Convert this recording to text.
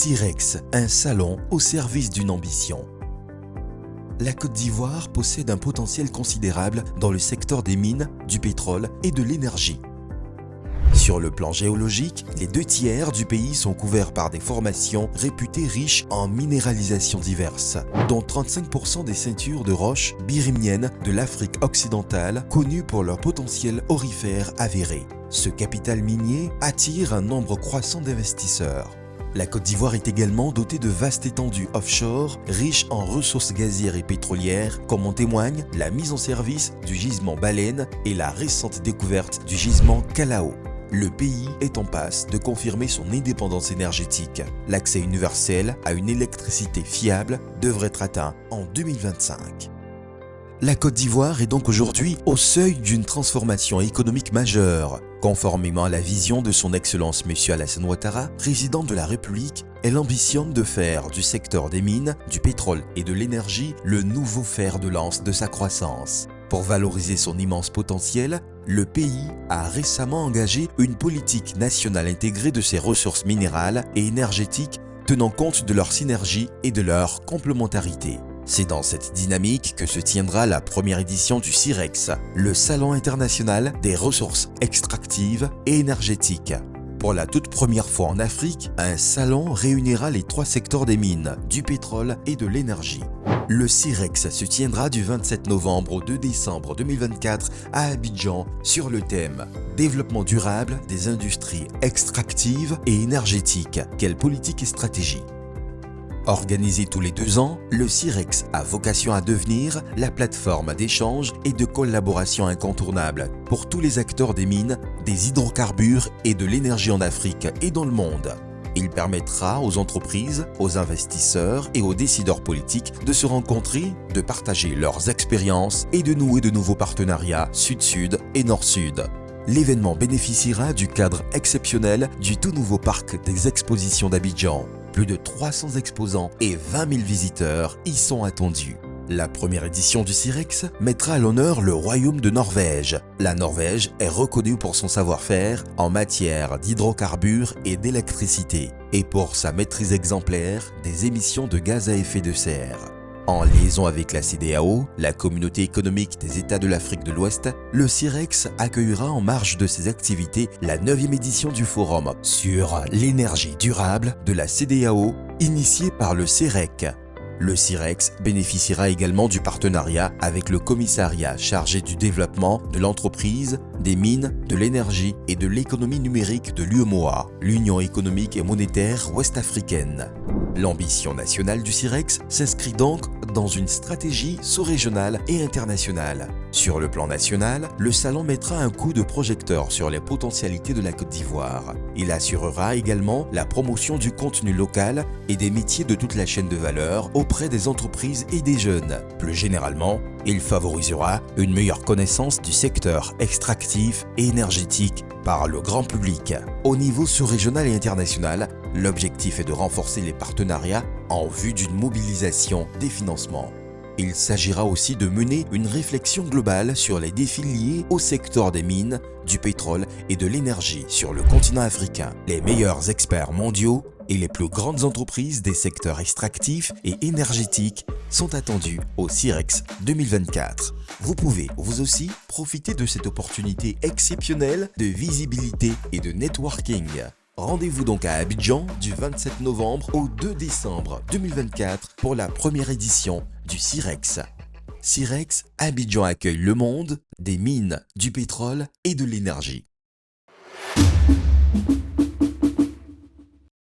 CIREX, un salon au service d'une ambition. La Côte d'Ivoire possède un potentiel considérable dans le secteur des mines, du pétrole et de l'énergie. Sur le plan géologique, les 2/3 du pays sont couverts par des formations réputées riches en minéralisations diverses, dont 35% des ceintures de roches birimiennes de l'Afrique occidentale connues pour leur potentiel aurifère avéré. Ce capital minier attire un nombre croissant d'investisseurs. La Côte d'Ivoire est également dotée de vastes étendues offshore, riches en ressources gazières et pétrolières, comme en témoigne la mise en service du gisement Baleine et la récente découverte du gisement Kalao. Le pays est en passe de confirmer son indépendance énergétique. L'accès universel à une électricité fiable devrait être atteint en 2025. La Côte d'Ivoire est donc aujourd'hui au seuil d'une transformation économique majeure. Conformément à la vision de son Excellence M. Alassane Ouattara, président de la République, elle ambitionne de faire du secteur des mines, du pétrole et de l'énergie le nouveau fer de lance de sa croissance. Pour valoriser son immense potentiel, le pays a récemment engagé une politique nationale intégrée de ses ressources minérales et énergétiques tenant compte de leur synergie et de leur complémentarité. C'est dans cette dynamique que se tiendra la première édition du CIREX, le Salon international des ressources extractives et énergétiques. Pour la toute première fois en Afrique, un salon réunira les 3 secteurs des mines, du pétrole et de l'énergie. Le CIREX se tiendra du 27 novembre au 2 décembre 2024 à Abidjan sur le thème « Développement durable des industries extractives et énergétiques, quelle politique et stratégie ?» Organisé tous les 2 ans, le CIREX a vocation à devenir la plateforme d'échange et de collaboration incontournable pour tous les acteurs des mines, des hydrocarbures et de l'énergie en Afrique et dans le monde. Il permettra aux entreprises, aux investisseurs et aux décideurs politiques de se rencontrer, de partager leurs expériences et de nouer de nouveaux partenariats Sud-Sud et Nord-Sud. L'événement bénéficiera du cadre exceptionnel du tout nouveau parc des expositions d'Abidjan. Plus de 300 exposants et 20 000 visiteurs y sont attendus. La première édition du CIREX mettra à l'honneur le Royaume de Norvège. La Norvège est reconnue pour son savoir-faire en matière d'hydrocarbures et d'électricité et pour sa maîtrise exemplaire des émissions de gaz à effet de serre. En liaison avec la CEDEAO, la Communauté économique des États de l'Afrique de l'Ouest, le CIREX accueillera en marge de ses activités la 9e édition du Forum sur l'énergie durable de la CEDEAO, initié par le CEREC. Le CIREX bénéficiera également du partenariat avec le commissariat chargé du développement de l'entreprise, des mines, de l'énergie et de l'économie numérique de l'UEMOA, l'Union économique et monétaire ouest-africaine. L'ambition nationale du CIREX s'inscrit donc dans une stratégie sous-régionale et internationale. Sur le plan national, le salon mettra un coup de projecteur sur les potentialités de la Côte d'Ivoire. Il assurera également la promotion du contenu local et des métiers de toute la chaîne de valeur auprès des entreprises et des jeunes. Plus généralement, il favorisera une meilleure connaissance du secteur extractif et énergétique par le grand public. Au niveau sous-régional et international, l'objectif est de renforcer les partenariats en vue d'une mobilisation des financements. Il s'agira aussi de mener une réflexion globale sur les défis liés au secteur des mines, du pétrole et de l'énergie sur le continent africain. Les meilleurs experts mondiaux et les plus grandes entreprises des secteurs extractifs et énergétiques sont attendus au CIREX 2024. Vous pouvez, vous aussi, profiter de cette opportunité exceptionnelle de visibilité et de networking. Rendez-vous donc à Abidjan du 27 novembre au 2 décembre 2024 pour la première édition du CIREX. CIREX, Abidjan accueille le monde des mines, du pétrole et de l'énergie.